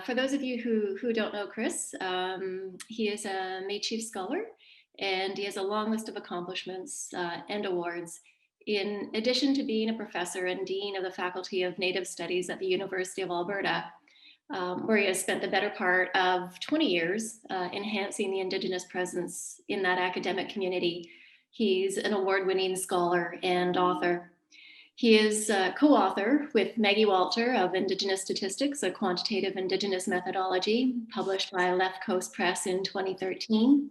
For those of you who don't know Chris, he is a Métis scholar, and he has a long list of accomplishments and awards. In addition to being a professor and dean of the Faculty of Native Studies at the University of Alberta, where he has spent the better part of 20 years enhancing the Indigenous presence in that academic community. He's an award-winning scholar and author. He is a co-author with Maggie Walter of Indigenous Statistics, a quantitative Indigenous methodology, published by Left Coast Press in 2013.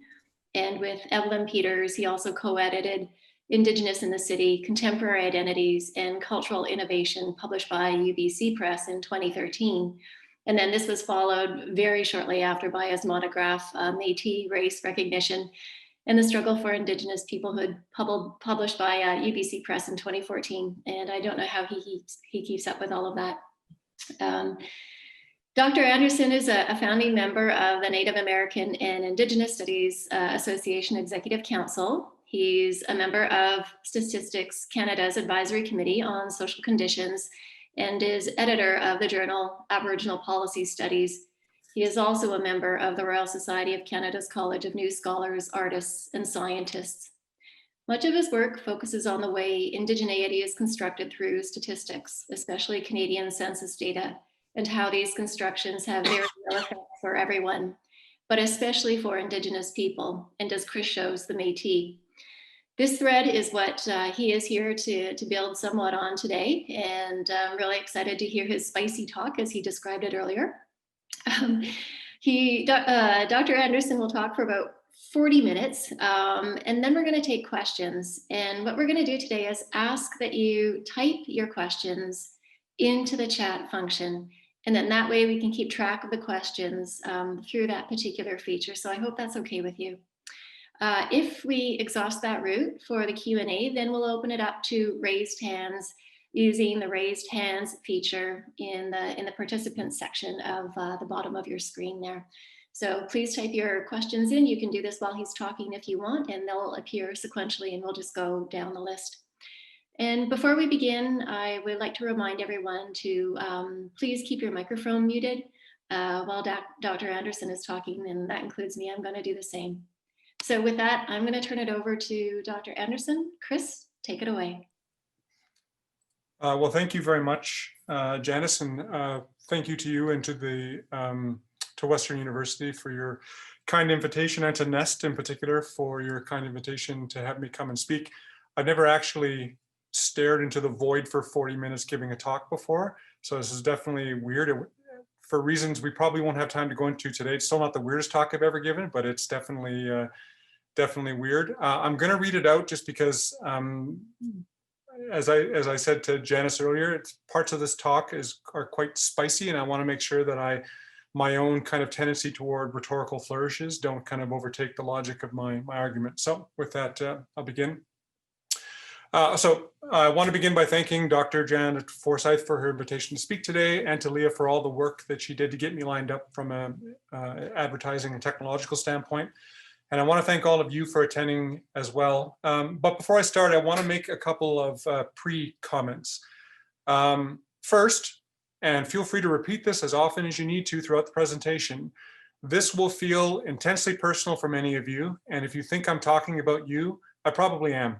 And with Evelyn Peters, he also co-edited Indigenous in the City, Contemporary Identities and Cultural Innovation, published by UBC Press in 2013. And then this was followed very shortly after by his monograph, Métis Race Recognition and the Struggle for Indigenous Peoplehood, published by UBC Press in 2014. And I don't know how he keeps up with all of that. Dr. Andersen is a founding member of the Native American and Indigenous Studies Association Executive Council. He's a member of Statistics Canada's Advisory Committee on Social Conditions and is editor of the journal Aboriginal Policy Studies. He is also a member of the Royal Society of Canada's College of New Scholars, Artists, and Scientists. Much of his work focuses on the way indigeneity is constructed through statistics, especially Canadian census data, and how these constructions have very real effects for everyone, but especially for Indigenous people, and as Chris shows, the Métis. This thread is what he is here to build somewhat on today, and I'm really excited to hear his spicy talk as he described it earlier. Dr. Andersen will talk for about 40 minutes, and then we're going to take questions. And what we're going to do today is ask that you type your questions into the chat function, and then that way we can keep track of the questions through that particular feature. So I hope that's okay with you. If we exhaust that route for the Q&A, then we'll open it up to raised hands using the raised hands feature in the participants section of the bottom of your screen there. So please type your questions in. You can do this while he's talking if you want, and they'll appear sequentially, and we'll just go down the list. And before we begin, I would like to remind everyone to please keep your microphone muted while Dr. Andersen is talking, and that includes me. I'm going to do the same. So with that, I'm going to turn it over to Dr. Andersen. Chris, take it away. Well, thank you very much, Janice, and thank you to you and to Western University for your kind invitation, and to Nest in particular for your kind invitation to have me come and speak. I've never actually stared into the void for 40 minutes giving a talk before, so this is definitely weird. For reasons we probably won't have time to go into today. It's still not the weirdest talk I've ever given, but it's definitely definitely weird. I'm going to read it out just because. As I said to Janice earlier, parts of this talk are quite spicy, and I want to make sure that my own kind of tendency toward rhetorical flourishes don't kind of overtake the logic of my argument. So with that, I'll begin. So I want to begin by thanking Dr. Janet Forsyth for her invitation to speak today, and to Leah for all the work that she did to get me lined up from an advertising and technological standpoint. And I want to thank all of you for attending as well. But before I start, I want to make a couple of pre-comments. First, and feel free to repeat this as often as you need to throughout the presentation, this will feel intensely personal for many of you. And if you think I'm talking about you, I probably am.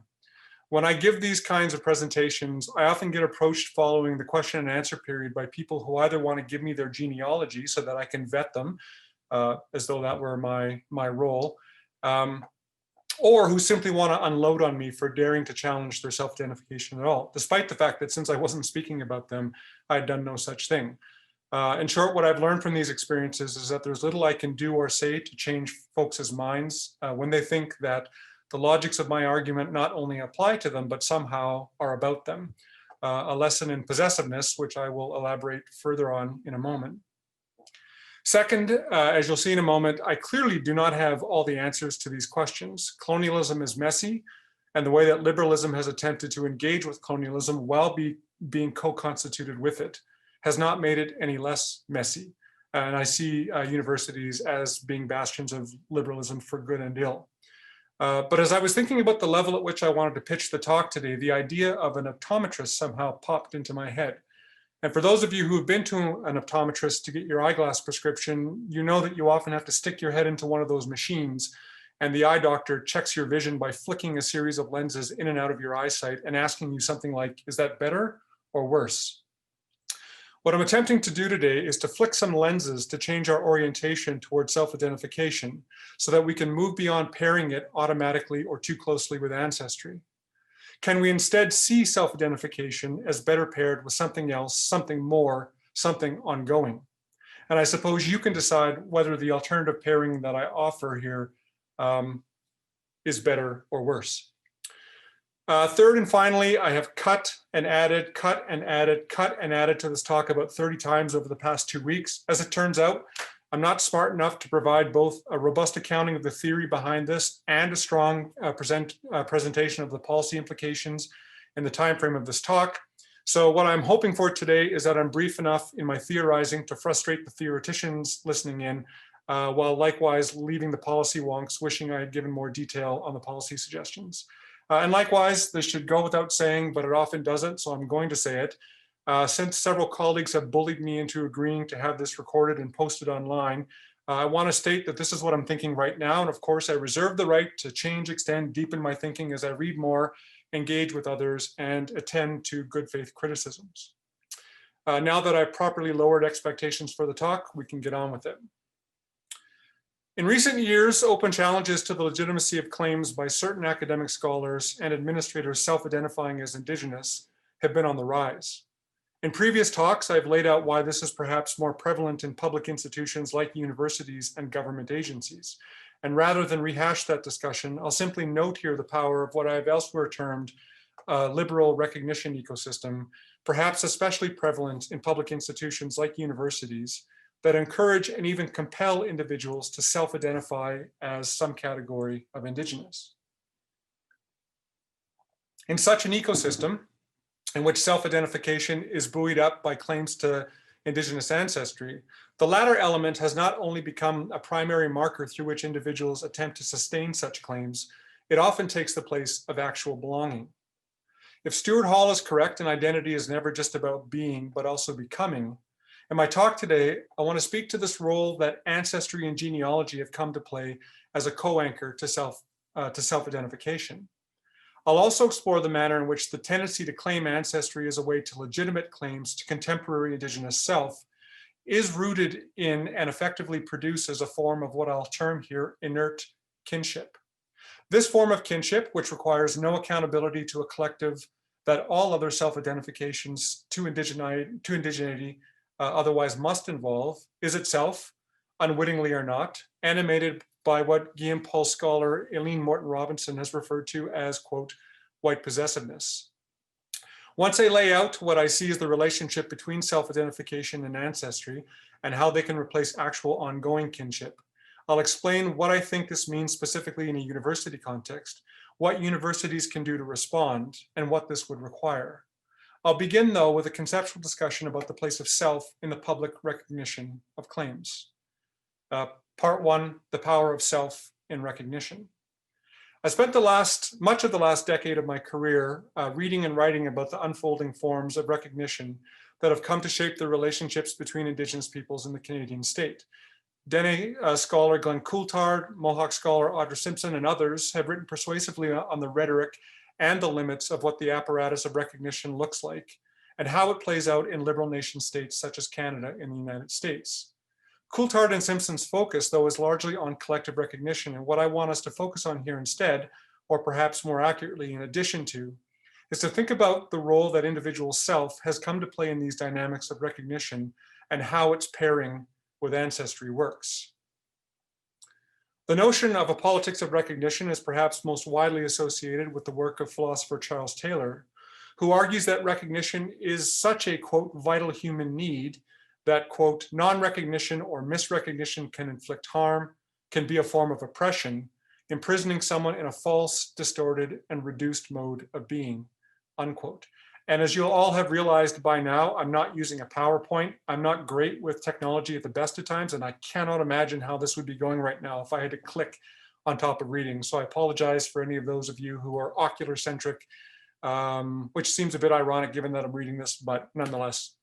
When I give these kinds of presentations, I often get approached following the question and answer period by people who either want to give me their genealogy so that I can vet them, as though that were my role, or who simply want to unload on me for daring to challenge their self-identification at all, despite the fact that since I wasn't speaking about them, I had done no such thing. In short, what I've learned from these experiences is that there's little I can do or say to change folks' minds when they think that the logics of my argument not only apply to them, but somehow are about them. A lesson in possessiveness, which I will elaborate further on in a moment. Second, as you'll see in a moment, I clearly do not have all the answers to these questions. Colonialism is messy, and the way that liberalism has attempted to engage with colonialism while being co-constituted with it has not made it any less messy. And I see universities as being bastions of liberalism for good and ill. But as I was thinking about the level at which I wanted to pitch the talk today, the idea of an optometrist somehow popped into my head. And for those of you who have been to an optometrist to get your eyeglass prescription, you know that you often have to stick your head into one of those machines, and the eye doctor checks your vision by flicking a series of lenses in and out of your eyesight and asking you something like, is that better or worse? What I'm attempting to do today is to flick some lenses to change our orientation towards self-identification so that we can move beyond pairing it automatically or too closely with ancestry. Can we instead see self-identification as better paired with something else, something more, something ongoing? And I suppose you can decide whether the alternative pairing that I offer here is better or worse. Third and finally, I have cut and added to this talk about 30 times over the past 2 weeks. As it turns out, I'm not smart enough to provide both a robust accounting of the theory behind this and a strong presentation of the policy implications in the time frame of this talk. So what I'm hoping for today is that I'm brief enough in my theorizing to frustrate the theoreticians listening in, while likewise leaving the policy wonks wishing I had given more detail on the policy suggestions. And likewise, this should go without saying, but it often doesn't, so I'm going to say it. Since several colleagues have bullied me into agreeing to have this recorded and posted online, I want to state that this is what I'm thinking right now. And of course, I reserve the right to change, extend, deepen my thinking as I read more, engage with others, and attend to good faith criticisms. Now that I've properly lowered expectations for the talk, we can get on with it. In recent years, open challenges to the legitimacy of claims by certain academic scholars and administrators self-identifying as Indigenous have been on the rise. In previous talks, I've laid out why this is perhaps more prevalent in public institutions like universities and government agencies. And rather than rehash that discussion, I'll simply note here the power of what I've elsewhere termed a liberal recognition ecosystem, perhaps especially prevalent in public institutions like universities, that encourage and even compel individuals to self-identify as some category of Indigenous. In such an ecosystem, in which self-identification is buoyed up by claims to Indigenous ancestry, the latter element has not only become a primary marker through which individuals attempt to sustain such claims, it often takes the place of actual belonging. If Stuart Hall is correct and identity is never just about being, but also becoming, in my talk today, I want to speak to this role that ancestry and genealogy have come to play as a co-anchor to self-identification. I'll also explore the manner in which the tendency to claim ancestry as a way to legitimate claims to contemporary Indigenous self is rooted in and effectively produces a form of what I'll term here inert kinship. This form of kinship, which requires no accountability to a collective that all other self-identifications to indigeneity otherwise must involve, is itself, unwittingly or not, animated by what Guillaume Paul scholar Eileen Morton Robinson has referred to as, quote, white possessiveness. Once I lay out what I see as the relationship between self-identification and ancestry and how they can replace actual ongoing kinship, I'll explain what I think this means specifically in a university context, what universities can do to respond, and what this would require. I'll begin, though, with a conceptual discussion about the place of self in the public recognition of claims. Part one, the power of self in recognition. I spent much of the last decade of my career reading and writing about the unfolding forms of recognition that have come to shape the relationships between Indigenous peoples in the Canadian state. Dene scholar Glenn Coulthard, Mohawk scholar Audra Simpson, and others have written persuasively on the rhetoric and the limits of what the apparatus of recognition looks like and how it plays out in liberal nation states such as Canada and the United States. Coulthard and Simpson's focus, though, is largely on collective recognition, and what I want us to focus on here instead, or perhaps more accurately in addition to, is to think about the role that individual self has come to play in these dynamics of recognition and how its pairing with ancestry works. The notion of a politics of recognition is perhaps most widely associated with the work of philosopher Charles Taylor, who argues that recognition is such a, quote, vital human need that, quote, non-recognition or misrecognition can inflict harm, can be a form of oppression, imprisoning someone in a false, distorted, and reduced mode of being, unquote. And as you'll all have realized by now, I'm not using a PowerPoint. I'm not great with technology at the best of times, and I cannot imagine how this would be going right now if I had to click on top of reading. So I apologize for any of those of you who are ocular centric, which seems a bit ironic given that I'm reading this, but nonetheless.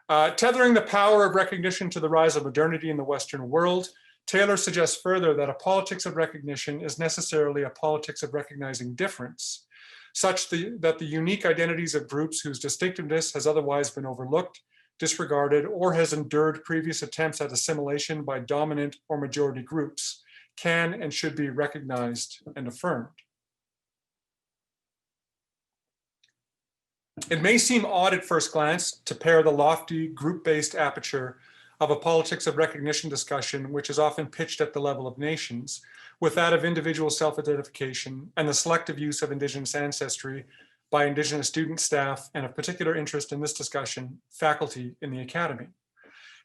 Tethering the power of recognition to the rise of modernity in the Western world, Taylor suggests further that a politics of recognition is necessarily a politics of recognizing difference, such that the unique identities of groups whose distinctiveness has otherwise been overlooked, disregarded, or has endured previous attempts at assimilation by dominant or majority groups can and should be recognized and affirmed. It may seem odd at first glance to pair the lofty group-based aperture of a politics of recognition discussion, which is often pitched at the level of nations, with that of individual self-identification and the selective use of Indigenous ancestry by Indigenous student staff, and of particular interest in this discussion, faculty in the academy.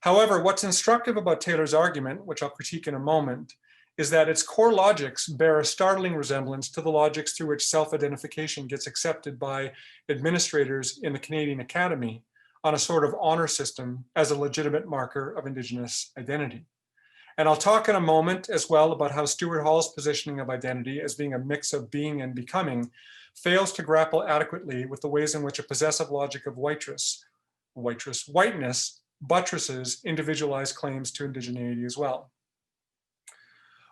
However, what's instructive about Taylor's argument, which I'll critique in a moment, is that its core logics bear a startling resemblance to the logics through which self-identification gets accepted by administrators in the Canadian Academy on a sort of honor system as a legitimate marker of Indigenous identity. And I'll talk in a moment as well about how Stuart Hall's positioning of identity as being a mix of being and becoming fails to grapple adequately with the ways in which a possessive logic of whiteness buttresses individualized claims to indigeneity as well.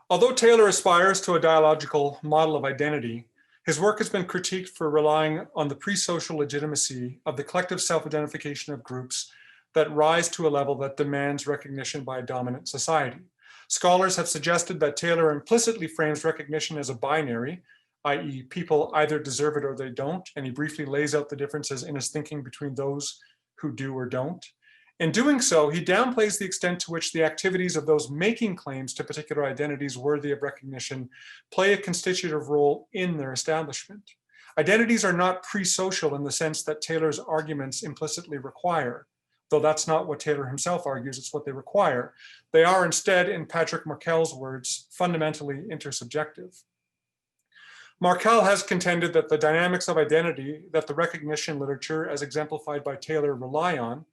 Although Taylor aspires to a dialogical model of identity, his work has been critiqued for relying on the pre-social legitimacy of the collective self-identification of groups that rise to a level that demands recognition by a dominant society. Scholars have suggested that Taylor implicitly frames recognition as a binary, i.e. people either deserve it or they don't, and he briefly lays out the differences in his thinking between those who do or don't. In doing so, he downplays the extent to which the activities of those making claims to particular identities worthy of recognition play a constitutive role in their establishment. Identities are not pre-social in the sense that Taylor's arguments implicitly require, though that's not what Taylor himself argues, it's what they require. They are instead, in Patrick Markel's words, fundamentally intersubjective. Markel has contended that the dynamics of identity that the recognition literature, as exemplified by Taylor, rely on,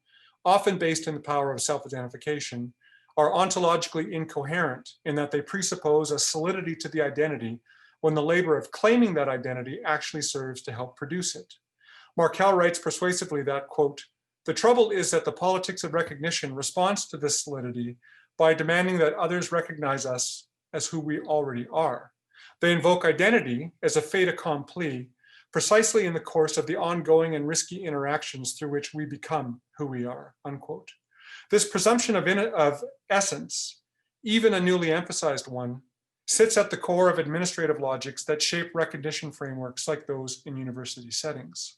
often based in the power of self-identification, are ontologically incoherent in that they presuppose a solidity to the identity when the labor of claiming that identity actually serves to help produce it. Markel writes persuasively that, quote, "The trouble is that the politics of recognition responds to this solidity by demanding that others recognize us as who we already are. They invoke identity as a fait accompli precisely in the course of the ongoing and risky interactions through which we become who we are," unquote. This presumption of essence, even a newly emphasized one, sits at the core of administrative logics that shape recognition frameworks like those in university settings.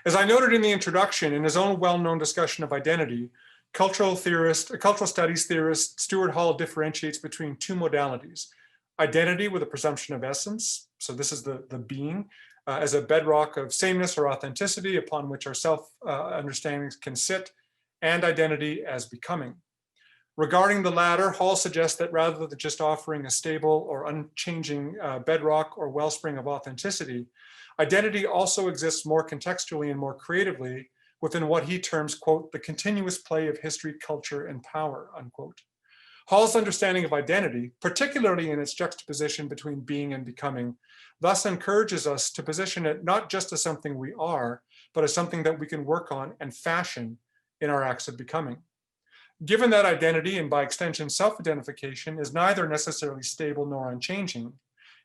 As I noted in the introduction, in his own well-known discussion of identity, cultural studies theorist Stuart Hall differentiates between two modalities: identity with a presumption of essence, so this is the being, as a bedrock of sameness or authenticity upon which our self-understandings can sit, and identity as becoming. Regarding the latter, Hall suggests that rather than just offering a stable or unchanging bedrock or wellspring of authenticity, identity also exists more contextually and more creatively within what he terms, quote, "the continuous play of history, culture, and power," unquote. Hall's understanding of identity, particularly in its juxtaposition between being and becoming, thus encourages us to position it not just as something we are, but as something that we can work on and fashion in our acts of becoming. Given that identity, and by extension self-identification, is neither necessarily stable nor unchanging,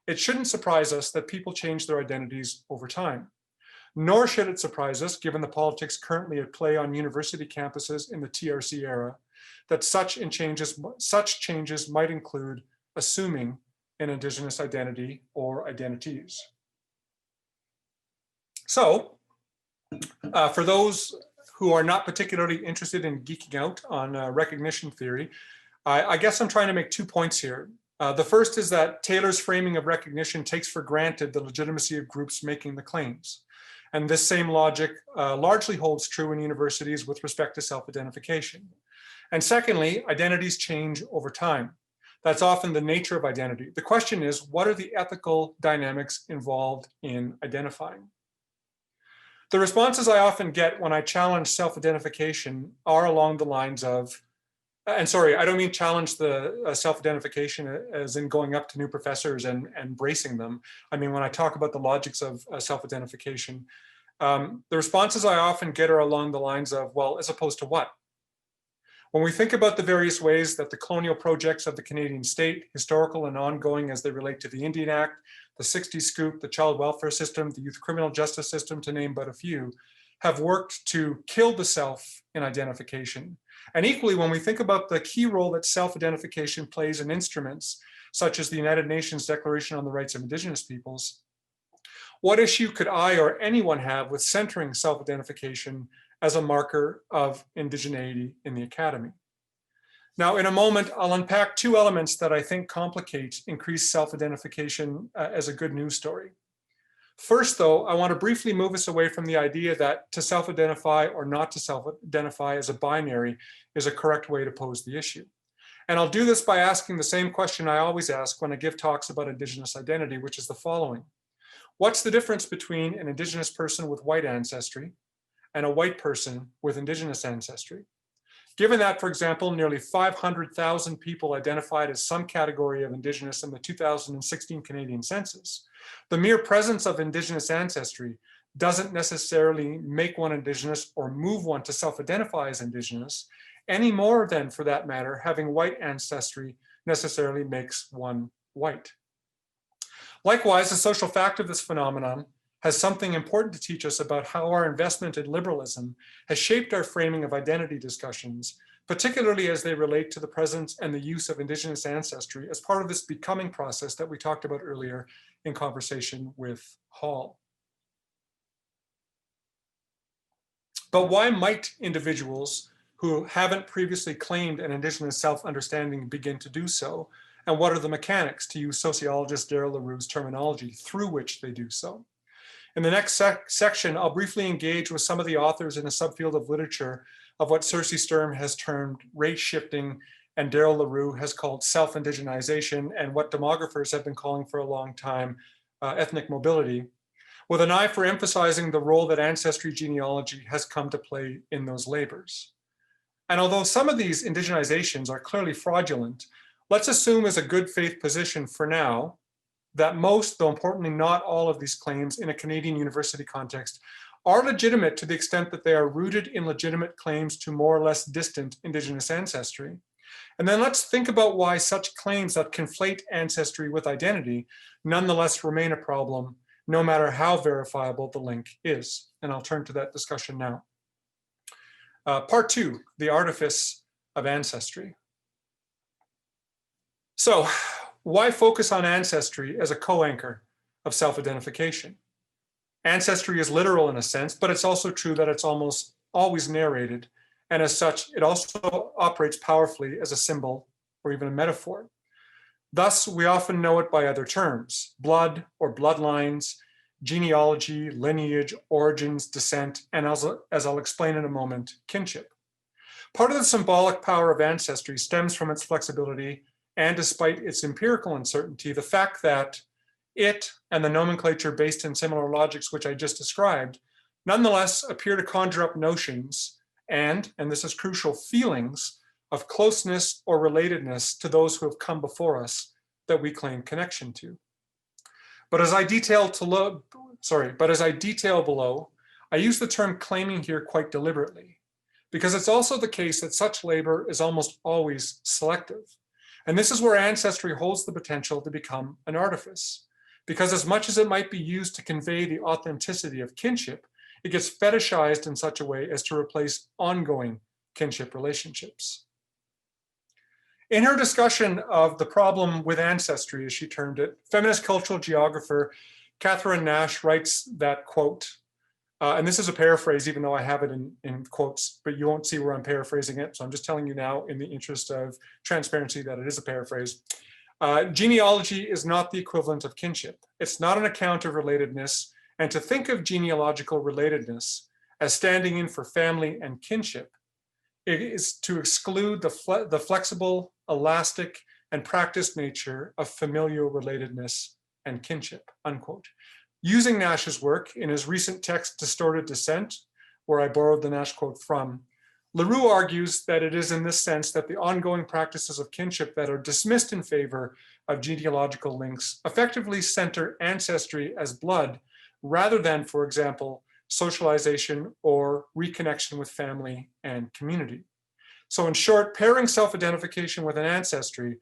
it shouldn't surprise us that people change their identities over time. Nor should it surprise us, given the politics currently at play on university campuses in the TRC era, that such changes might include assuming an Indigenous identity or identities. So, for those who are not particularly interested in geeking out on recognition theory, I guess I'm trying to make 2 points here. The first is that Taylor's framing of recognition takes for granted the legitimacy of groups making the claims. And this same logic largely holds true in universities with respect to self-identification. And secondly, identities change over time. That's often the nature of identity. The question is, what are the ethical dynamics involved in identifying? The responses I often get when I challenge self-identification are along the lines of, and sorry, I don't mean challenge the self-identification as in going up to new professors and bracing them. I mean, when I talk about the logics of self-identification, The responses I often get are along the lines of, well, as opposed to what? When we think about the various ways that the colonial projects of the Canadian state, historical and ongoing as they relate to the Indian Act, the 60s scoop, the child welfare system, the youth criminal justice system, to name but a few, have worked to kill the self in identification. And equally, when we think about the key role that self-identification plays in instruments, such as the United Nations Declaration on the Rights of Indigenous Peoples, what issue could I or anyone have with centering self-identification as a marker of indigeneity in the academy? Now, in a moment, I'll unpack two elements that I think complicate increased self-identification as a good news story. First, though, I want to briefly move us away from the idea that to self-identify or not to self-identify as a binary is a correct way to pose the issue. And I'll do this by asking the same question I always ask when I give talks about Indigenous identity, which is the following. What's the difference between an Indigenous person with white ancestry and a white person with Indigenous ancestry? Given that, for example, nearly 500,000 people identified as some category of Indigenous in the 2016 Canadian census, the mere presence of Indigenous ancestry doesn't necessarily make one Indigenous or move one to self-identify as Indigenous, any more than, for that matter, having white ancestry necessarily makes one white. Likewise, the social fact of this phenomenon has something important to teach us about how our investment in liberalism has shaped our framing of identity discussions, particularly as they relate to the presence and the use of Indigenous ancestry as part of this becoming process that we talked about earlier in conversation with Hall. But why might individuals who haven't previously claimed an Indigenous self-understanding begin to do so? And what are the mechanics, to use sociologist Daryl LaRue's terminology, through which they do so? In the next section, I'll briefly engage with some of the authors in a subfield of literature of what Cersei Sturm has termed race shifting and Daryl LaRue has called self-indigenization, and what demographers have been calling for a long time ethnic mobility, with an eye for emphasizing the role that ancestry genealogy has come to play in those labors. And although some of these indigenizations are clearly fraudulent, let's assume as a good faith position for now that most, though importantly not all, of these claims in a Canadian university context are legitimate to the extent that they are rooted in legitimate claims to more or less distant Indigenous ancestry. And then let's think about why such claims that conflate ancestry with identity nonetheless remain a problem, no matter how verifiable the link is. And I'll turn to that discussion now. Part two, the artifice of ancestry. So, why focus on ancestry as a co-anchor of self-identification? Ancestry is literal in a sense, but it's also true that it's almost always narrated. And as such, it also operates powerfully as a symbol or even a metaphor. Thus, we often know it by other terms: blood or bloodlines, genealogy, lineage, origins, descent, and as I'll explain in a moment, kinship. Part of the symbolic power of ancestry stems from its flexibility, and despite its empirical uncertainty, the fact that it and the nomenclature based in similar logics which I just described nonetheless appear to conjure up notions and this is crucial, feelings of closeness or relatedness to those who have come before us that we claim connection to. But as I detail below, I use the term claiming here quite deliberately, because it's also the case that such labor is almost always selective. And this is where ancestry holds the potential to become an artifice, because as much as it might be used to convey the authenticity of kinship, it gets fetishized in such a way as to replace ongoing kinship relationships. In her discussion of the problem with ancestry, as she termed it, feminist cultural geographer Catherine Nash writes that, quote, and this is a paraphrase, even though I have it in quotes, but you won't see where I'm paraphrasing it. So I'm just telling you now in the interest of transparency that it is a paraphrase. Genealogy is not the equivalent of kinship. It's not an account of relatedness. And to think of genealogical relatedness as standing in for family and kinship, it is to exclude the flexible, elastic, and practiced nature of familial relatedness and kinship, unquote. Using Nash's work in his recent text, Distorted Descent, where I borrowed the Nash quote from, LaRue argues that it is in this sense that the ongoing practices of kinship that are dismissed in favor of genealogical links effectively center ancestry as blood, rather than, for example, socialization, or reconnection with family and community. So in short, pairing self-identification with an ancestry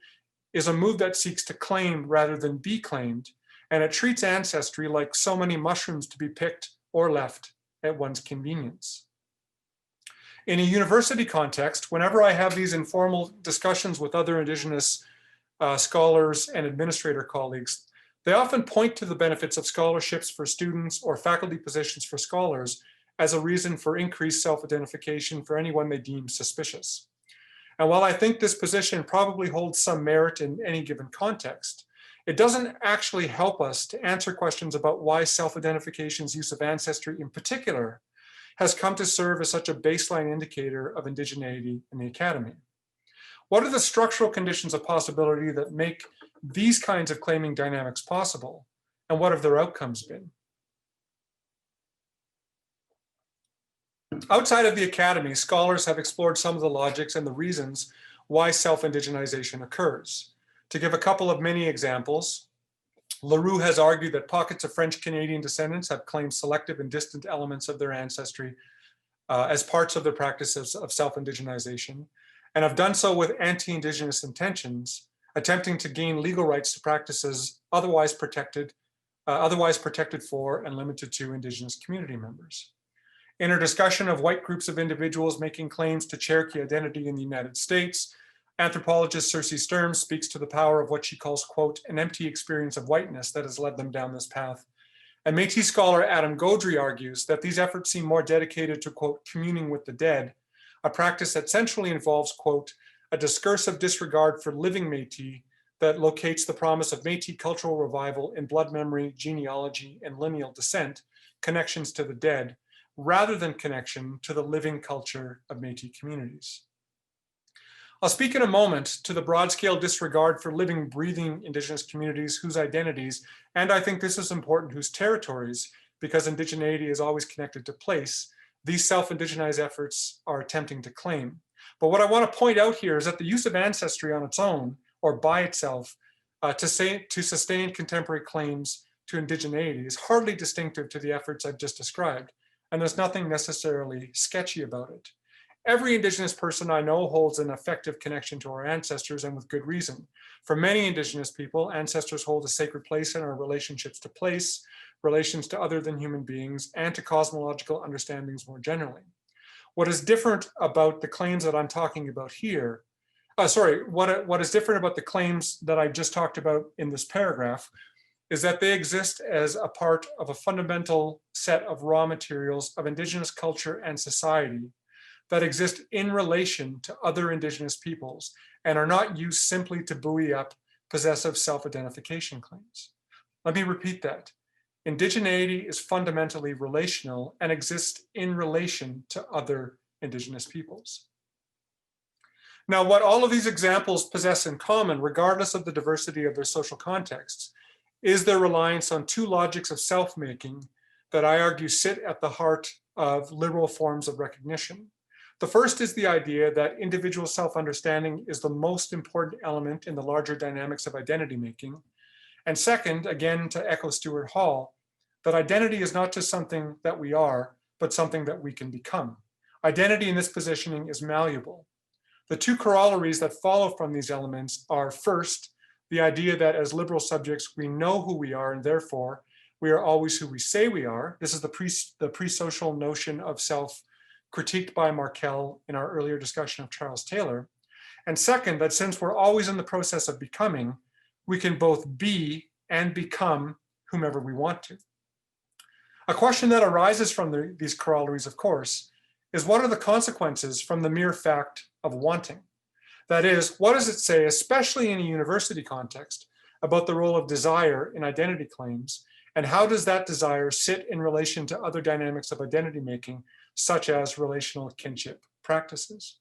is a move that seeks to claim rather than be claimed, and it treats ancestry like so many mushrooms to be picked or left at one's convenience. In a university context, whenever I have these informal discussions with other Indigenous scholars and administrator colleagues, they often point to the benefits of scholarships for students or faculty positions for scholars as a reason for increased self-identification for anyone they deem suspicious. And while I think this position probably holds some merit in any given context, it doesn't actually help us to answer questions about why self-identification's use of ancestry in particular has come to serve as such a baseline indicator of indigeneity in the academy. What are the structural conditions of possibility that make these kinds of claiming dynamics possible, and what have their outcomes been? Outside of the academy, scholars have explored some of the logics and the reasons why self-indigenization occurs. To give a couple of many examples, Leroux has argued that pockets of French-Canadian descendants have claimed selective and distant elements of their ancestry as parts of their practices of self-indigenization, and have done so with anti-Indigenous intentions, attempting to gain legal rights to practices otherwise protected for and limited to Indigenous community members. In her discussion of white groups of individuals making claims to Cherokee identity in the United States, anthropologist Cersei Sturm speaks to the power of what she calls, quote, an empty experience of whiteness that has led them down this path. And Métis scholar Adam Gaudry argues that these efforts seem more dedicated to, quote, communing with the dead, a practice that centrally involves, quote, a discursive disregard for living Métis that locates the promise of Métis cultural revival in blood memory, genealogy, and lineal descent, connections to the dead, rather than connection to the living culture of Métis communities. I'll speak in a moment to the broad-scale disregard for living, breathing Indigenous communities whose identities, and I think this is important, whose territories, because indigeneity is always connected to place, these self-indigenized efforts are attempting to claim. But what I want to point out here is that the use of ancestry on its own, or by itself, to sustain contemporary claims to indigeneity is hardly distinctive to the efforts I've just described, and there's nothing necessarily sketchy about it. Every Indigenous person I know holds an effective connection to our ancestors, and with good reason. For many Indigenous people, ancestors hold a sacred place in our relationships to place, relations to other than human beings, and to cosmological understandings more generally. What is different about the claims that I'm talking about here, what is different about the claims that I just talked about in this paragraph is that they exist as a part of a fundamental set of raw materials of Indigenous culture and society that exist in relation to other Indigenous peoples and are not used simply to buoy up possessive self-identification claims. Let me repeat that. Indigeneity is fundamentally relational and exists in relation to other Indigenous peoples. Now, what all of these examples possess in common, regardless of the diversity of their social contexts, is their reliance on two logics of self-making that I argue sit at the heart of liberal forms of recognition. The first is the idea that individual self-understanding is the most important element in the larger dynamics of identity making. And second, again, to echo Stuart Hall, that identity is not just something that we are, but something that we can become. Identity in this positioning is malleable. The two corollaries that follow from these elements are, first, the idea that as liberal subjects, we know who we are, and therefore, we are always who we say we are. This is the pre-social notion of self critiqued by Markel in our earlier discussion of Charles Taylor. And second, that since we're always in the process of becoming, we can both be and become whomever we want to. A question that arises from these corollaries, of course, is what are the consequences from the mere fact of wanting? That is, what does it say, especially in a university context, about the role of desire in identity claims, and how does that desire sit in relation to other dynamics of identity making, such as relational kinship practices?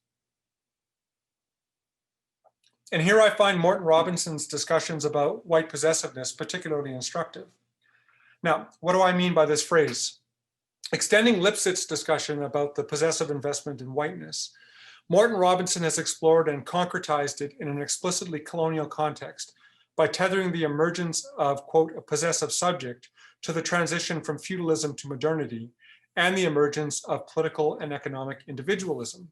And here I find Morton Robinson's discussions about white possessiveness particularly instructive. Now, what do I mean by this phrase? Extending Lipsitz's discussion about the possessive investment in whiteness, Morton Robinson has explored and concretized it in an explicitly colonial context by tethering the emergence of, quote, a possessive subject to the transition from feudalism to modernity, and the emergence of political and economic individualism.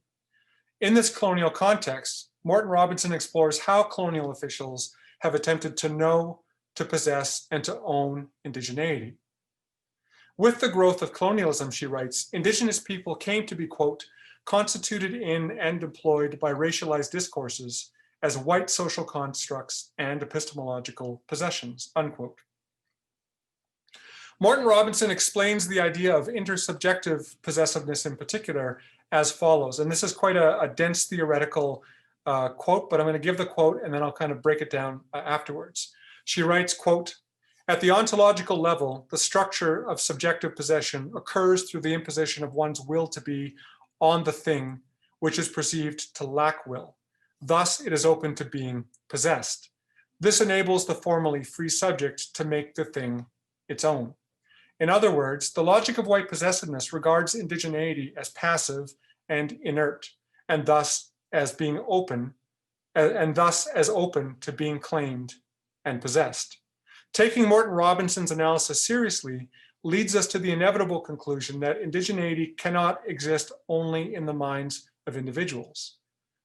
In this colonial context, Morton Robinson explores how colonial officials have attempted to know, to possess, and to own indigeneity. With the growth of colonialism, she writes, Indigenous people came to be, quote, constituted in and deployed by racialized discourses as white social constructs and epistemological possessions, unquote. Morton Robinson explains the idea of intersubjective possessiveness in particular as follows, and this is quite a dense theoretical quote, but I'm going to give the quote and then I'll kind of break it down afterwards. She writes, quote, at the ontological level, the structure of subjective possession occurs through the imposition of one's will to be on the thing which is perceived to lack will. Thus, it is open to being possessed. This enables the formally free subject to make the thing its own. In other words, the logic of white possessiveness regards indigeneity as passive and inert, and thus as being open, and thus as open to being claimed and possessed. Taking Morton Robinson's analysis seriously leads us to the inevitable conclusion that indigeneity cannot exist only in the minds of individuals.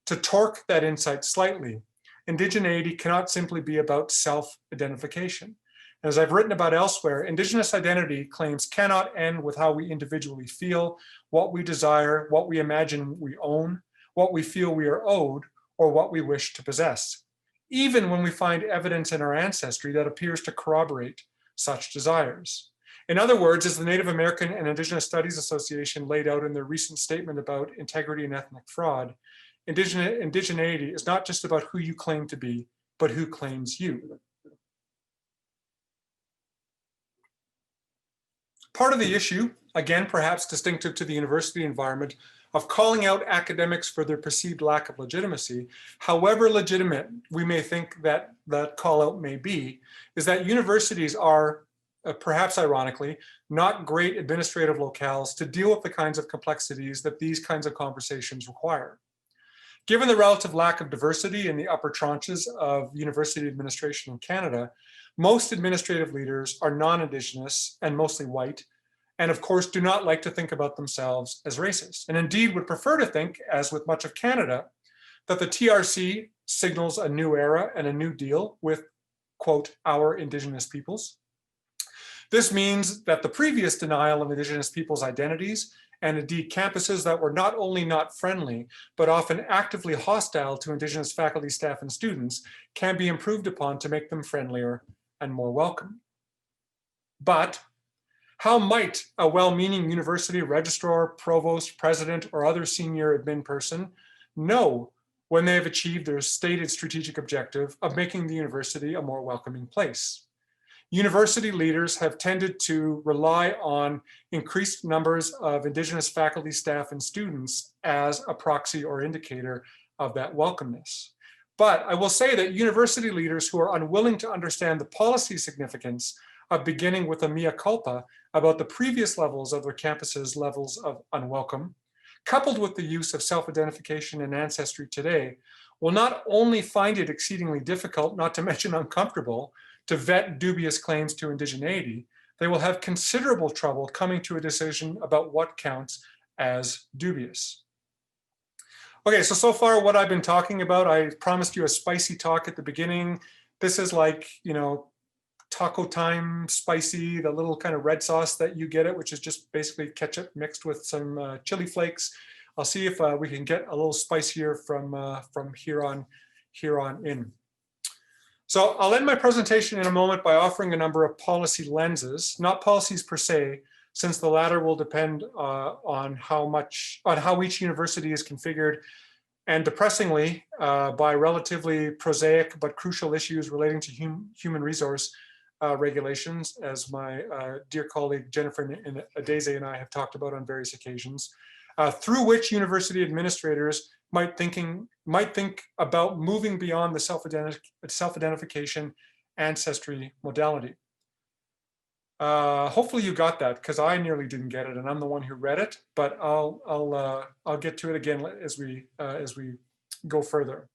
To torque that insight slightly, indigeneity cannot simply be about self-identification. As I've written about elsewhere, Indigenous identity claims cannot end with how we individually feel, what we desire, what we imagine we own, what we feel we are owed, or what we wish to possess, even when we find evidence in our ancestry that appears to corroborate such desires. In other words, as the Native American and Indigenous Studies Association laid out in their recent statement about integrity and ethnic fraud, indigeneity is not just about who you claim to be, but who claims you. Part of the issue, again, perhaps distinctive to the university environment, of calling out academics for their perceived lack of legitimacy, however legitimate we may think that that call out may be, is that universities are, perhaps ironically, not great administrative locales to deal with the kinds of complexities that these kinds of conversations require. Given the relative lack of diversity in the upper tranches of university administration in Canada, most administrative leaders are non-Indigenous and mostly white, and of course do not like to think about themselves as racist, and indeed would prefer to think, as with much of Canada, that the TRC signals a new era and a new deal with, quote, our Indigenous peoples. This means that the previous denial of Indigenous peoples' identities, and indeed campuses that were not only not friendly, but often actively hostile to Indigenous faculty, staff, and students, can be improved upon to make them friendlier and more welcome. But how might a well-meaning university registrar, provost, president, or other senior admin person know when they have achieved their stated strategic objective of making the university a more welcoming place? University leaders have tended to rely on increased numbers of Indigenous faculty, staff, and students as a proxy or indicator of that welcomeness. But I will say that university leaders who are unwilling to understand the policy significance of beginning with a mea culpa about the previous levels of their campuses' levels of unwelcome, coupled with the use of self-identification and ancestry today, will not only find it exceedingly difficult, not to mention uncomfortable, to vet dubious claims to indigeneity, they will have considerable trouble coming to a decision about what counts as dubious. Okay, so far what I've been talking about, I promised you a spicy talk at the beginning. This is like, taco time spicy, the little kind of red sauce that you get it, which is just basically ketchup mixed with some chili flakes. I'll see if we can get a little spicier from here on in. So I'll end my presentation in a moment by offering a number of policy lenses, not policies per se, since the latter will depend on how each university is configured, and depressingly, by relatively prosaic but crucial issues relating to human resource regulations, as my dear colleague Jennifer Adeze and I have talked about on various occasions, through which university administrators might think about moving beyond the self-identification ancestry modality. Hopefully you got that, because I nearly didn't get it, and I'm the one who read it. But I'll get to it again as we go further.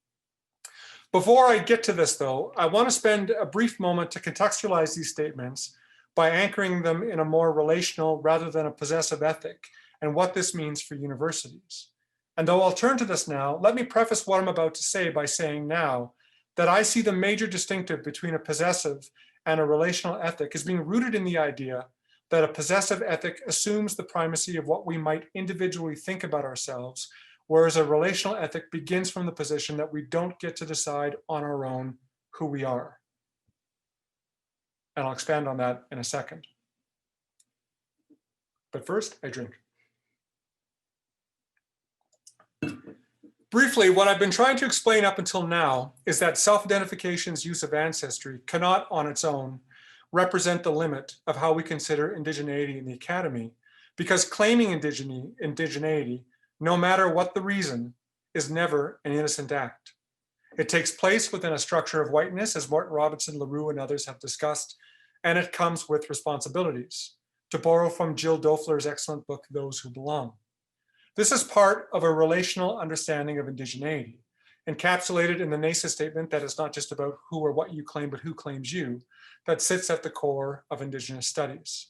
Before I get to this, though, I want to spend a brief moment to contextualize these statements by anchoring them in a more relational rather than a possessive ethic, and what this means for universities. And though I'll turn to this now, let me preface what I'm about to say by saying now that I see the major distinctive between a possessive and a relational ethic as being rooted in the idea that a possessive ethic assumes the primacy of what we might individually think about ourselves, whereas a relational ethic begins from the position that we don't get to decide on our own who we are. And I'll expand on that in a second. But first, I drink. Briefly, what I've been trying to explain up until now is that self-identification's use of ancestry cannot on its own represent the limit of how we consider indigeneity in the academy, because claiming indigeneity, no matter what the reason, is never an innocent act. It takes place within a structure of whiteness, as Morton Robinson, LaRue, and others have discussed, and it comes with responsibilities, to borrow from Jill Doeffler's excellent book, Those Who Belong. This is part of a relational understanding of indigeneity, encapsulated in the NACA statement that it's not just about who or what you claim, but who claims you, that sits at the core of Indigenous studies.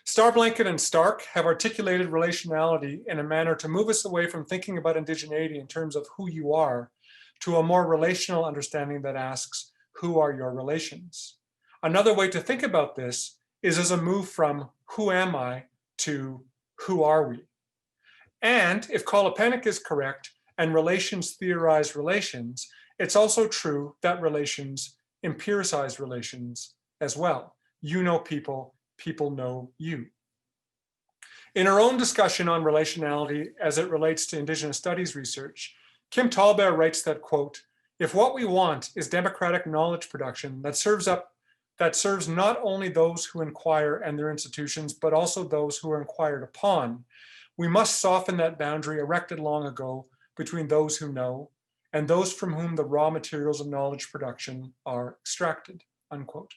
Starblanket and Stark have articulated relationality in a manner to move us away from thinking about indigeneity in terms of who you are, to a more relational understanding that asks, who are your relations? Another way to think about this is as a move from who am I to who are we? And if Kolopenic is correct and relations theorize relations, it's also true that relations empiricize relations as well. You know people, people know you. In her own discussion on relationality as it relates to Indigenous studies research, Kim Tallbear writes that, quote, if what we want is democratic knowledge production that serves not only those who inquire and their institutions, but also those who are inquired upon, we must soften that boundary erected long ago between those who know and those from whom the raw materials of knowledge production are extracted, unquote.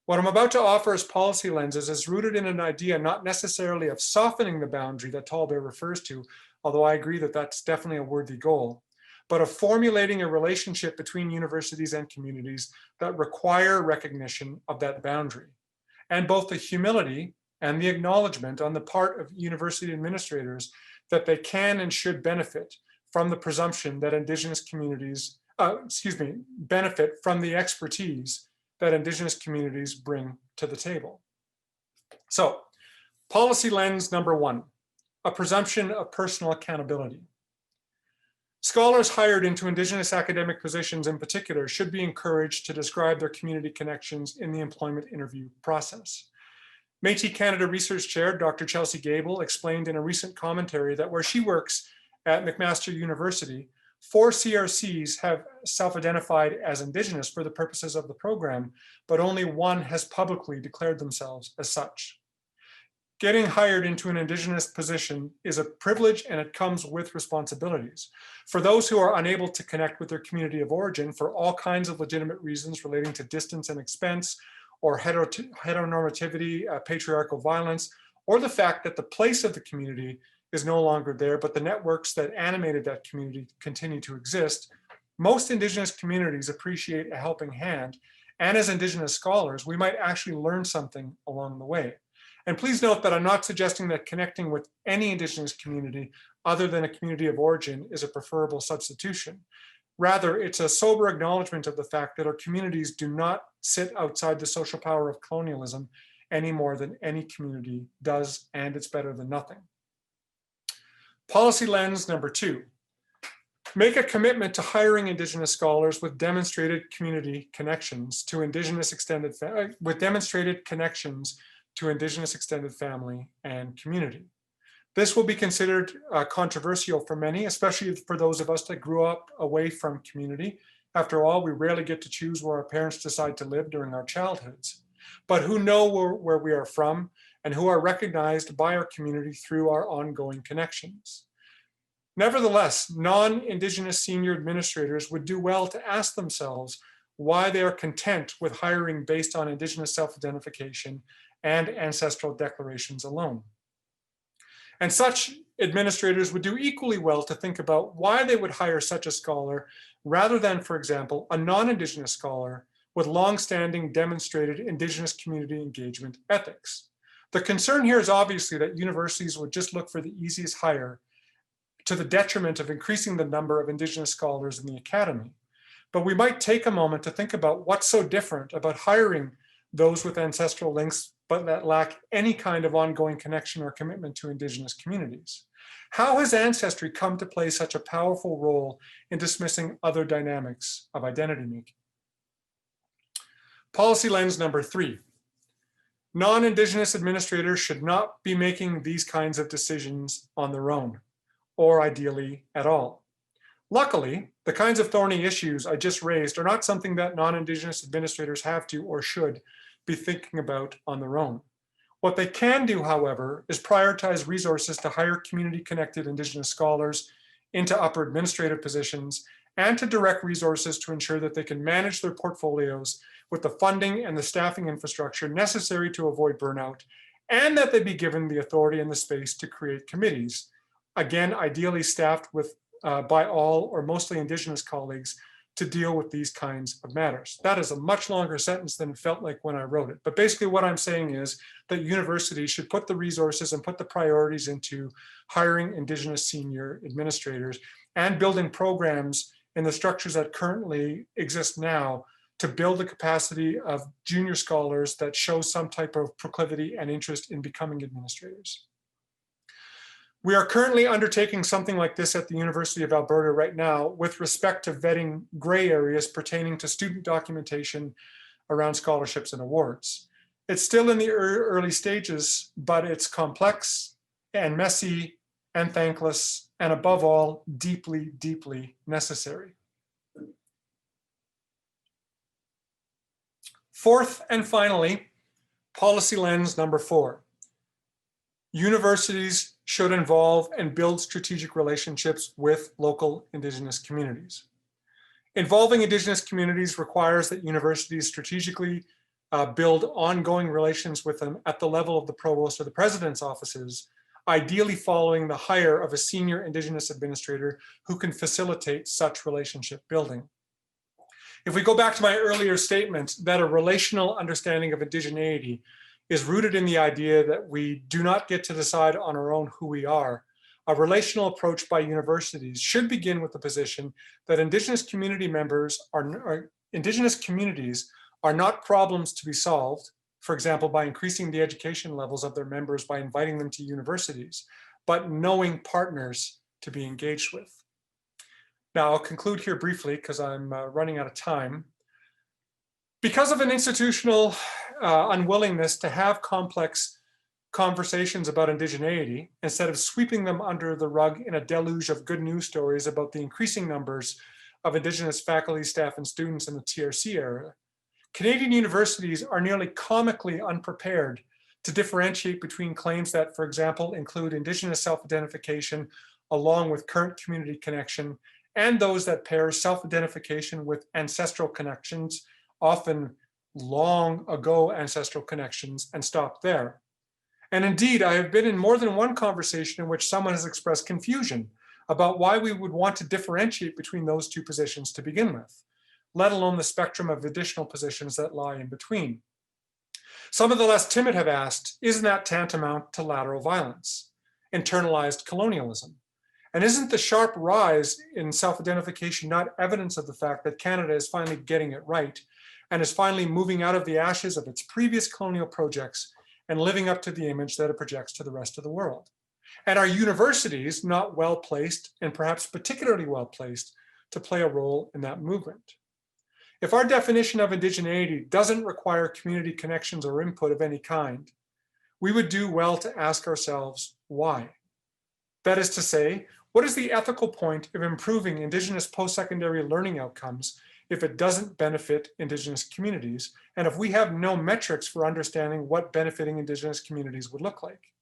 What I'm about to offer as policy lenses is rooted in an idea not necessarily of softening the boundary that Tallbear refers to, although I agree that that's definitely a worthy goal, but of formulating a relationship between universities and communities that require recognition of that boundary, and both the humility and the acknowledgement on the part of university administrators that they can and should benefit from the presumption that Indigenous communities, benefit from the expertise that Indigenous communities bring to the table. So, policy lens number one, a presumption of personal accountability. Scholars hired into Indigenous academic positions in particular should be encouraged to describe their community connections in the employment interview process. Métis Canada Research Chair, Dr. Chelsea Gable, explained in a recent commentary that where she works at McMaster University, 4 CRCs have self-identified as Indigenous for the purposes of the program, but only 1 has publicly declared themselves as such. Getting hired into an Indigenous position is a privilege and it comes with responsibilities. For those who are unable to connect with their community of origin for all kinds of legitimate reasons relating to distance and expense, or heteronormativity, patriarchal violence, or the fact that the place of the community is no longer there, but the networks that animated that community continue to exist, most Indigenous communities appreciate a helping hand, and as Indigenous scholars, we might actually learn something along the way. And please note that I'm not suggesting that connecting with any Indigenous community other than a community of origin is a preferable substitution. Rather, it's a sober acknowledgement of the fact that our communities do not sit outside the social power of colonialism any more than any community does, and it's better than nothing. Policy lens number 2, make a commitment to hiring Indigenous scholars with demonstrated community connections to Indigenous extended family and community. This will be considered controversial for many, especially for those of us that grew up away from community. After all, we rarely get to choose where our parents decide to live during our childhoods, but who know where we are from and who are recognized by our community through our ongoing connections. Nevertheless, non-Indigenous senior administrators would do well to ask themselves why they are content with hiring based on Indigenous self-identification and ancestral declarations alone. And such administrators would do equally well to think about why they would hire such a scholar rather than, for example, a non-Indigenous scholar with long-standing demonstrated Indigenous community engagement ethics. The concern here is obviously that universities would just look for the easiest hire to the detriment of increasing the number of Indigenous scholars in the academy. But we might take a moment to think about what's so different about hiring those with ancestral links, but that lack any kind of ongoing connection or commitment to Indigenous communities. How has ancestry come to play such a powerful role in dismissing other dynamics of identity making? Policy lens number 3. Non-Indigenous administrators should not be making these kinds of decisions on their own, or ideally at all. Luckily, the kinds of thorny issues I just raised are not something that non-Indigenous administrators have to or should be thinking about on their own. What they can do, however, is prioritize resources to hire community-connected Indigenous scholars into upper administrative positions and to direct resources to ensure that they can manage their portfolios with the funding and the staffing infrastructure necessary to avoid burnout, and that they be given the authority and the space to create committees, again, ideally staffed with by all or mostly Indigenous colleagues to deal with these kinds of matters. That is a much longer sentence than it felt like when I wrote it. But basically what I'm saying is that universities should put the resources and put the priorities into hiring Indigenous senior administrators and building programs in the structures that currently exist now to build the capacity of junior scholars that show some type of proclivity and interest in becoming administrators. We are currently undertaking something like this at the University of Alberta right now with respect to vetting gray areas pertaining to student documentation around scholarships and awards. It's still in the early stages, but it's complex and messy and thankless, and above all, deeply, deeply necessary. Fourth and finally, policy lens number 4. Universities should involve and build strategic relationships with local Indigenous communities. Involving Indigenous communities requires that universities strategically build ongoing relations with them at the level of the provost or the president's offices, ideally following the hire of a senior Indigenous administrator who can facilitate such relationship building. If we go back to my earlier statement that a relational understanding of indigeneity is rooted in the idea that we do not get to decide on our own who we are, a relational approach by universities should begin with the position that Indigenous community members Indigenous communities are not problems to be solved, for example, by increasing the education levels of their members by inviting them to universities, but knowing partners to be engaged with. Now, I'll conclude here briefly because I'm running out of time. Because of an institutional unwillingness to have complex conversations about indigeneity, instead of sweeping them under the rug in a deluge of good news stories about the increasing numbers of Indigenous faculty, staff, and students in the TRC era, Canadian universities are nearly comically unprepared to differentiate between claims that, for example, include Indigenous self-identification along with current community connection, and those that pair self-identification with ancestral connections, often long ago ancestral connections, and stop there. And indeed, I have been in more than one conversation in which someone has expressed confusion about why we would want to differentiate between those two positions to begin with, let alone the spectrum of additional positions that lie in between. Some of the less timid have asked, isn't that tantamount to lateral violence, internalized colonialism? And isn't the sharp rise in self-identification not evidence of the fact that Canada is finally getting it right and is finally moving out of the ashes of its previous colonial projects and living up to the image that it projects to the rest of the world? And are universities not well placed, and perhaps particularly well placed, to play a role in that movement? If our definition of indigeneity doesn't require community connections or input of any kind, we would do well to ask ourselves why. That is to say, what is the ethical point of improving Indigenous post-secondary learning outcomes if it doesn't benefit Indigenous communities, and if we have no metrics for understanding what benefiting Indigenous communities would look like?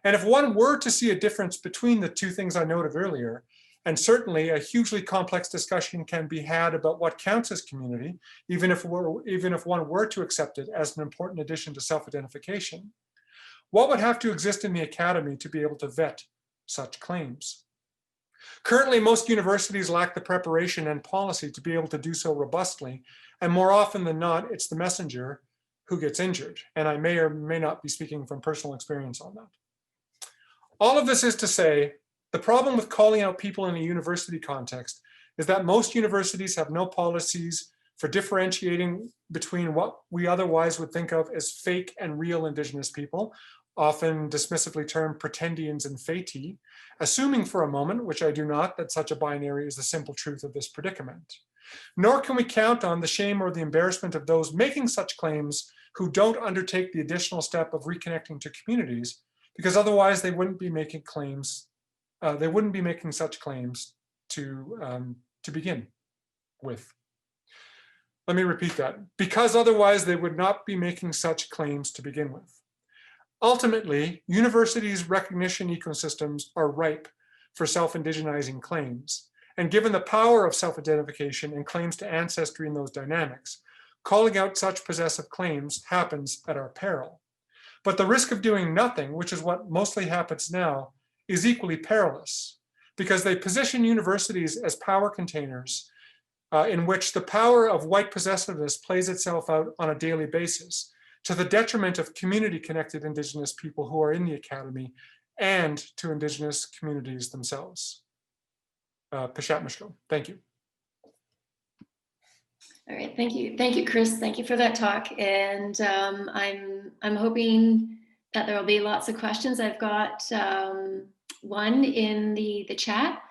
And if one were to see a difference between the two things I noted earlier, and certainly a hugely complex discussion can be had about what counts as community, even if one were to accept it as an important addition to self-identification, what would have to exist in the academy to be able to vet such claims? Currently, most universities lack the preparation and policy to be able to do so robustly, and more often than not, it's the messenger who gets injured. And I may or may not be speaking from personal experience on that. All of this is to say, the problem with calling out people in a university context is that most universities have no policies for differentiating between what we otherwise would think of as fake and real Indigenous people, often dismissively termed pretendians and feti, assuming for a moment, which I do not, that such a binary is the simple truth of this predicament. Nor can we count on the shame or the embarrassment of those making such claims who don't undertake the additional step of reconnecting to communities, because otherwise they wouldn't be making claims. They wouldn't be making such claims to begin with. Let me repeat that. Because otherwise they would not be making such claims to begin with. Ultimately, universities' recognition ecosystems are ripe for self-indigenizing claims. And given the power of self-identification and claims to ancestry in those dynamics, calling out such possessive claims happens at our peril. But the risk of doing nothing, which is what mostly happens now, is equally perilous, because they position universities as power containers in which the power of white possessiveness plays itself out on a daily basis, to the detriment of community-connected Indigenous people who are in the academy and to Indigenous communities themselves. Peshat Mishko, thank you. All right, thank you, Chris. Thank you for that talk. And I'm hoping that there will be lots of questions. I've got one in the chat,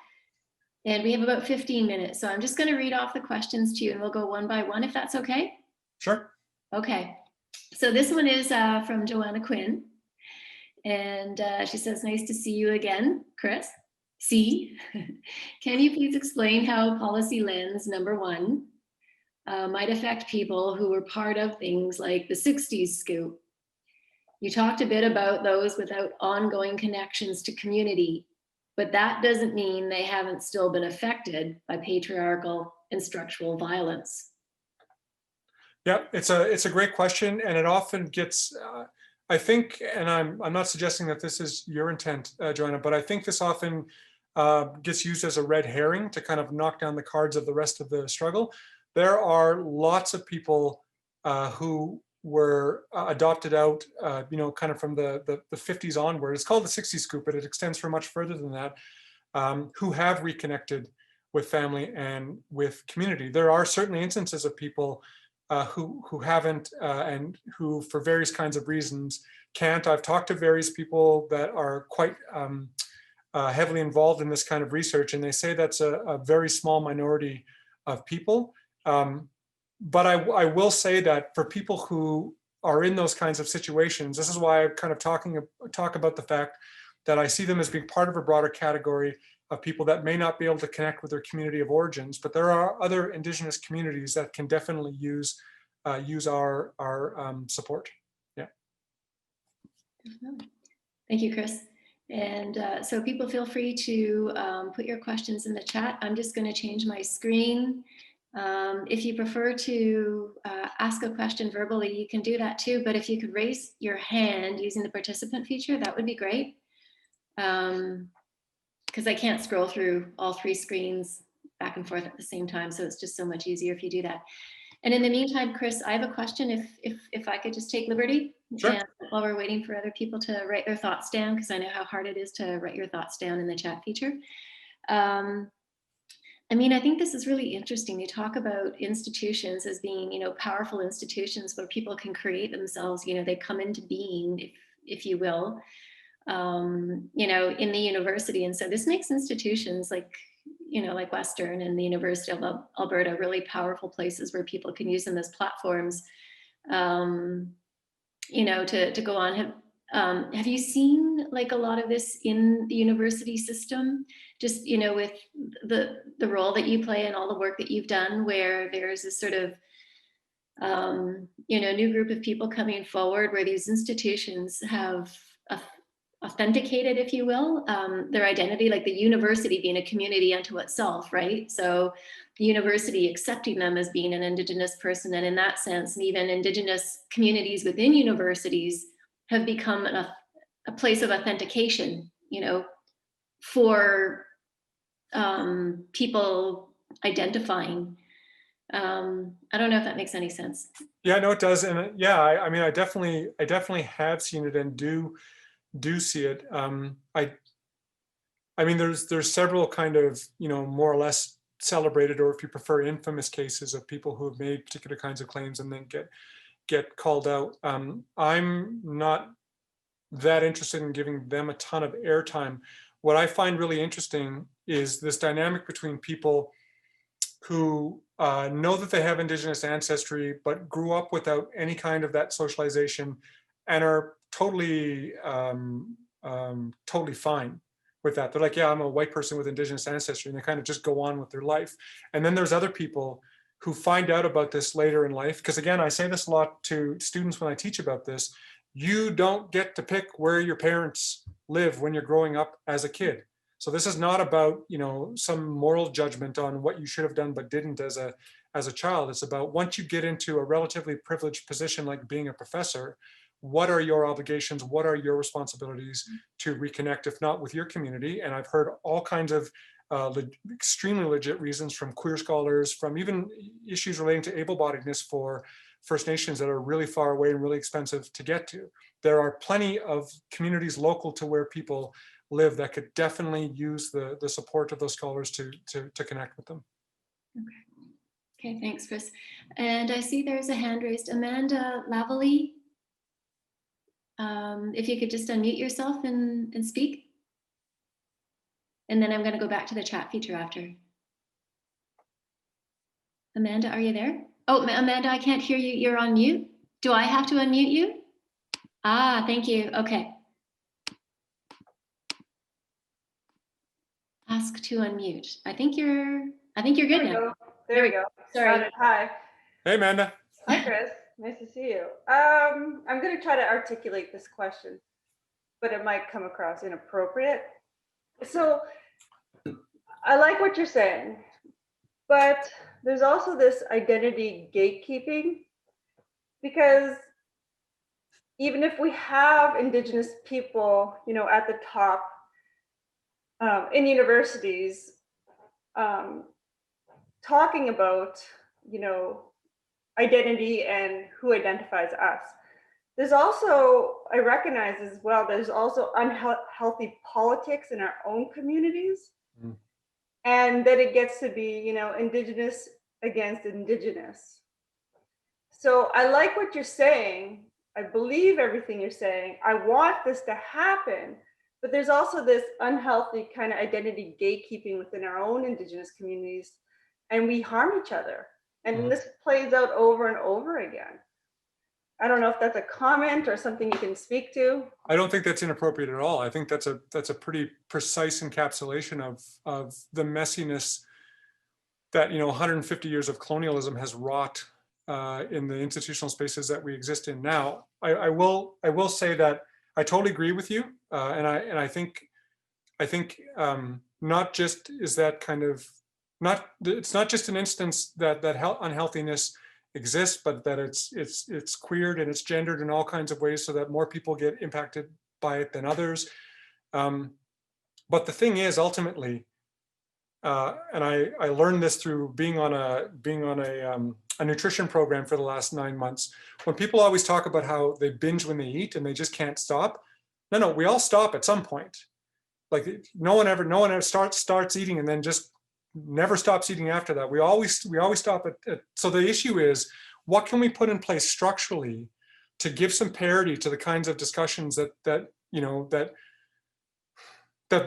and we have about 15 minutes. So I'm just going to read off the questions to you, and we'll go one by one, if that's okay. Sure. Okay. So this one is from Joanna Quinn, and she says, "Nice to see you again, Chris. C. Can you please explain how policy lens number one might affect people who were part of things like the 60s scoop? You talked a bit about those without ongoing connections to community, but that doesn't mean they haven't still been affected by patriarchal and structural violence." Yeah, it's a great question, and it often gets, I think, and I'm not suggesting that this is your intent, Joanna, but I think this often gets used as a red herring to kind of knock down the cards of the rest of the struggle. There are lots of people who were adopted out, kind of from the 50s onward. It's called the 60s scoop, but it extends for much further than that, who have reconnected with family and with community. There are certainly instances of people who haven't and who, for various kinds of reasons, can't. I've talked to various people that are quite heavily involved in this kind of research, and they say that's a very small minority of people. But I will say that for people who are in those kinds of situations, this is why I'm kind of talk about the fact that I see them as being part of a broader category of people that may not be able to connect with their community of origins, but there are other Indigenous communities that can definitely use our support. Yeah. Thank you, Chris. And so people feel free to put your questions in the chat. I'm just going to change my screen. If you prefer to ask a question verbally, you can do that too. But if you could raise your hand using the participant feature, that would be great. Because I can't scroll through all three screens back and forth at the same time. So it's just so much easier if you do that. And in the meantime, Chris, I have a question if I could just take liberty. Sure. And while we're waiting for other people to write their thoughts down, because I know how hard it is to write your thoughts down in the chat feature. I mean, I think this is really interesting. You talk about institutions as being, powerful institutions where people can create themselves, they come into being, if you will, in the university. And so this makes institutions like Western and the University of Alberta really powerful places where people can use them as platforms, to go on. Have you seen like a lot of this in the university system, just, with the role that you play and all the work that you've done, where there's this sort of, new group of people coming forward where these institutions have authenticated, if you will, their identity, like the university being a community unto itself, right? So the university accepting them as being an Indigenous person, and in that sense, and even Indigenous communities within universities have become a place of authentication, for people identifying. I don't know if that makes any sense. Yeah, no, it does. And yeah, I mean, I definitely have seen it and do see it. I mean, there's several kind of, you know, more or less celebrated, or if you prefer, infamous cases of people who have made particular kinds of claims and then get called out. I'm not that interested in giving them a ton of airtime. What I find really interesting is this dynamic between people who know that they have indigenous ancestry, but grew up without any kind of that socialization and are totally, totally fine with that. They're like, yeah, I'm a white person with indigenous ancestry, and they kind of just go on with their life. And then there's other people who find out about this later in life. Because again, I say this a lot to students when I teach about this. You don't get to pick where your parents live when you're growing up as a kid. So this is not about, you know, some moral judgment on what you should have done but didn't as a child. It's about, once you get into a relatively privileged position like being a professor, what are your obligations? What are your responsibilities to reconnect, if not with your community? And I've heard all kinds of extremely legit reasons from queer scholars, from even issues relating to able-bodiedness for First Nations that are really far away and really expensive to get to. There are plenty of communities local to where people live that could definitely use the support of those scholars to connect with them. Okay, thanks, Chris. And I see there's a hand raised. Amanda Lavalley, if you could just unmute yourself and speak. And then I'm going to go back to the chat feature after. Amanda, are you there? Oh, Amanda, I can't hear you. You're on mute. Do I have to unmute you? Ah, thank you. Okay. Ask to unmute. I think you're good now. There we go. Sorry. Hi. Hey, Amanda. Hi, Chris. Nice to see you. I'm going to try to articulate this question, but it might come across inappropriate. So I like what you're saying, but there's also this identity gatekeeping, because even if we have Indigenous people, you know, at the top in universities, talking about, you know, identity and who identifies us. There's also, I recognize as well, there's also unhealthy politics in our own communities. Mm. And that it gets to be, you know, Indigenous against Indigenous. So I like what you're saying. I believe everything you're saying. I want this to happen. But there's also this unhealthy kind of identity gatekeeping within our own Indigenous communities, and we harm each other. And this plays out over and over again. I don't know if that's a comment or something you can speak to. I don't think that's inappropriate at all. I think that's a pretty precise encapsulation of the messiness that, you know, 150 years of colonialism has wrought in the institutional spaces that we exist in now. I will say that I totally agree with you, and I think not just is that kind of it's not just an instance that unhealthiness exists, but that it's queered and it's gendered in all kinds of ways so that more people get impacted by it than others. But the thing is, ultimately, and I learned this through being on a nutrition program for the last 9 months. When people always talk about how they binge when they eat and they just can't stop, no, we all stop at some point. Like no one ever starts eating and then just never stops eating after that. We always stop at so the issue is, what can we put in place structurally to give some parity to the kinds of discussions that you know that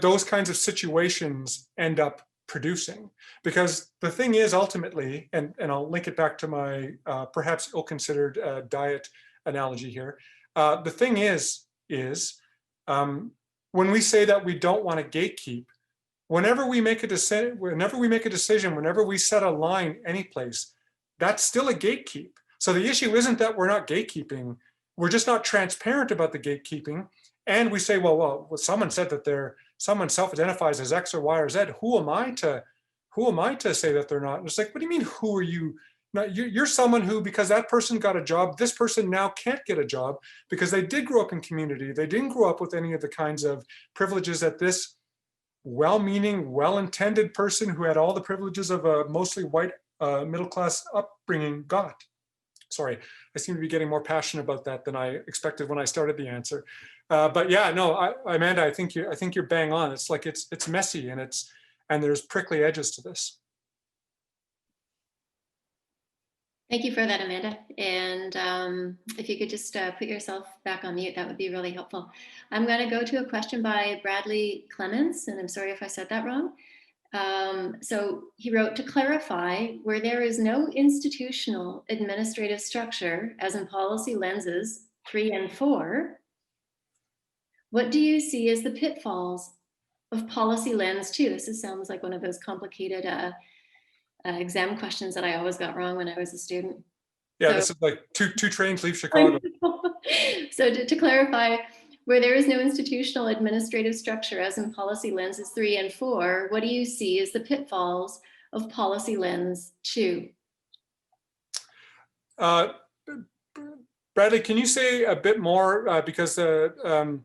those kinds of situations end up producing? Because the thing is, ultimately, and I'll link it back to my perhaps ill-considered diet analogy here. The thing is when we say that we don't want to gatekeep, whenever we make a decision, whenever we set a line any place, that's still a gatekeep. So the issue isn't that we're not gatekeeping, we're just not transparent about the gatekeeping. And we say, well, someone said that someone self-identifies as X or Y or Z. Who am I to say that they're not? And it's like, what do you mean, who are you? No, you're someone who, because that person got a job, this person now can't get a job because they did grow up in community. They didn't grow up with any of the kinds of privileges that this well-meaning, well-intended person who had all the privileges of a mostly white middle-class upbringing got. Sorry, I seem to be getting more passionate about that than I expected when I started the answer. But yeah, no, Amanda, I think you're bang on. It's like it's messy and there's prickly edges to this. Thank you for that, Amanda. And if you could just put yourself back on mute, that would be really helpful. I'm going to go to a question by Bradley Clements, and I'm sorry if I said that wrong. So he wrote, to clarify, where there is no institutional administrative structure, as in policy lenses 3 and 4, what do you see as the pitfalls of policy lens 2? This sounds like one of those complicated exam questions that I always got wrong when I was a student. Yeah, so, this is like two trains leave Chicago. So to clarify, where there is no institutional administrative structure, as in policy lenses 3 and 4, what do you see as the pitfalls of policy lens 2? Bradley, can you say a bit more, because the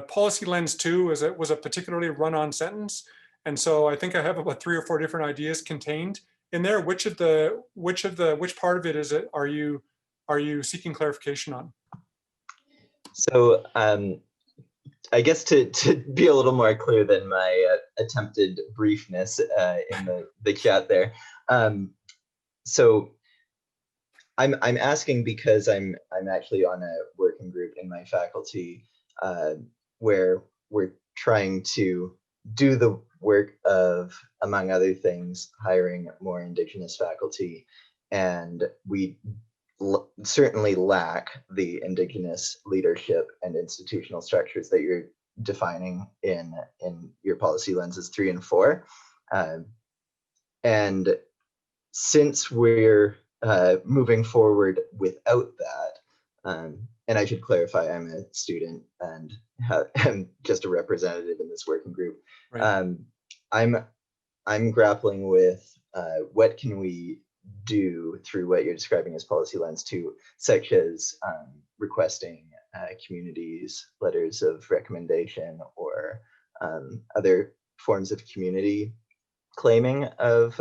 policy lens 2 was a particularly run-on sentence, and so I think I have about 3 or 4 different ideas contained in there. Which part of it is it are you seeking clarification on? So I guess to be a little more clear than my attempted briefness in the chat there. So I'm asking because I'm actually on a working group in my faculty where we're trying to do the work of, among other things, hiring more Indigenous faculty, and we certainly lack the Indigenous leadership and institutional structures that you're defining in your policy lenses 3 and 4. And since we're moving forward without that, and I should clarify, I'm a student and am just a representative in this working group. Right. I'm grappling with what can we do through what you're describing as policy lens 2, such as requesting communities letters of recommendation or other forms of community claiming of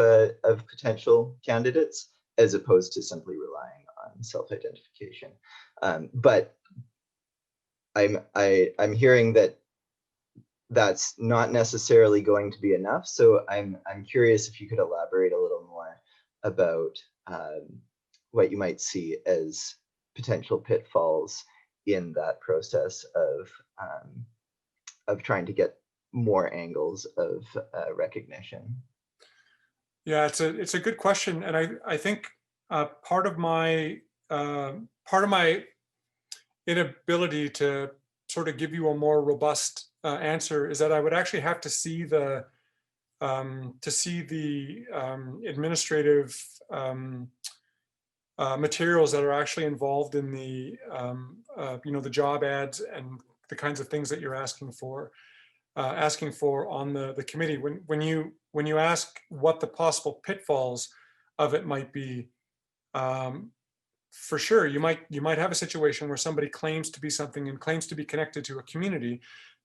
potential candidates, as opposed to simply relying on self-identification. But I'm hearing that that's not necessarily going to be enough. So I'm curious if you could elaborate a little more about what you might see as potential pitfalls in that process of trying to get more angles of recognition. Yeah, it's a good question, and I think part of my inability to sort of give you a more robust answer is that I would actually have to see the administrative materials that are actually involved in the the job ads and the kinds of things that you're asking for on the committee. When you ask what the possible pitfalls of it might be, for sure you might have a situation where somebody claims to be something and claims to be connected to a community,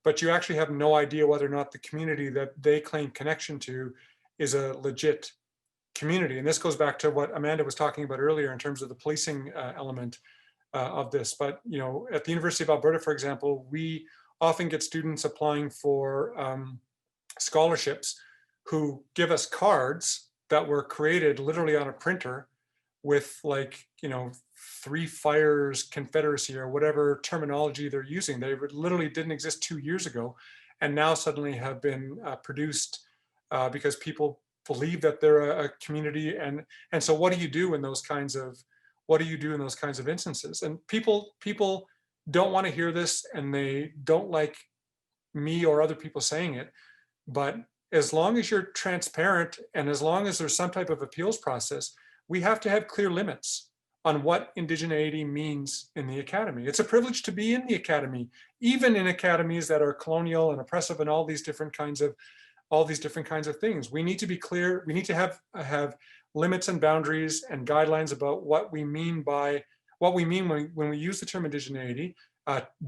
but you actually have no idea whether or not the community that they claim connection to is a legit community. And this goes back to what Amanda was talking about earlier in terms of the policing element of this. But at the University of Alberta, for example, we often get students applying for scholarships who give us cards that were created literally on a printer with 3 fires Confederacy or whatever terminology they're using. They literally didn't exist 2 years ago, and now suddenly have been produced because people believe that they're a community. And so what do you do in those kinds of instances? And people don't want to hear this, and they don't like me or other people saying it. But as long as you're transparent and as long as there's some type of appeals process, we have to have clear limits on what indigeneity means in the academy. It's a privilege to be in the academy, even in academies that are colonial and oppressive and all these different kinds of things. We need to be clear. We need to have limits and boundaries and guidelines about what we mean when we use the term indigeneity.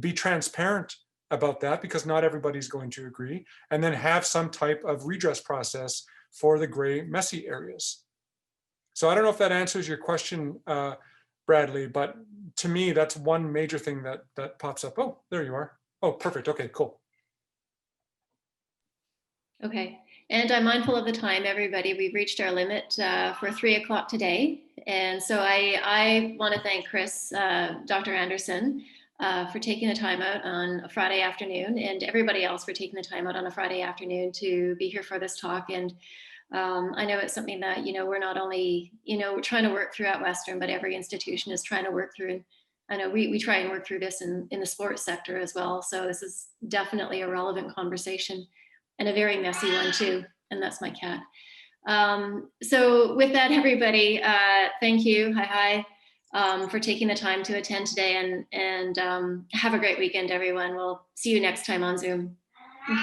Be transparent about that, because not everybody's going to agree, and then have some type of redress process for the gray, messy areas. So I don't know if that answers your question, Bradley, but to me, that's one major thing that pops up. Oh, there you are. Oh, perfect. Okay, cool. Okay, and I'm mindful of the time, everybody. We've reached our limit for 3 o'clock today. And so I want to thank Chris, Dr. Andersen, for taking the time out on a Friday afternoon, and everybody else for taking the time out on a Friday afternoon to be here for this talk. And I know it's something that, we're not only, we're trying to work through at Western, but every institution is trying to work through. And I know we try and work through this in the sports sector as well. So this is definitely a relevant conversation, and a very messy one too. And that's my cat. So with that, everybody, thank you. Hi, for taking the time to attend today, and have a great weekend, everyone. We'll see you next time on Zoom. Okay.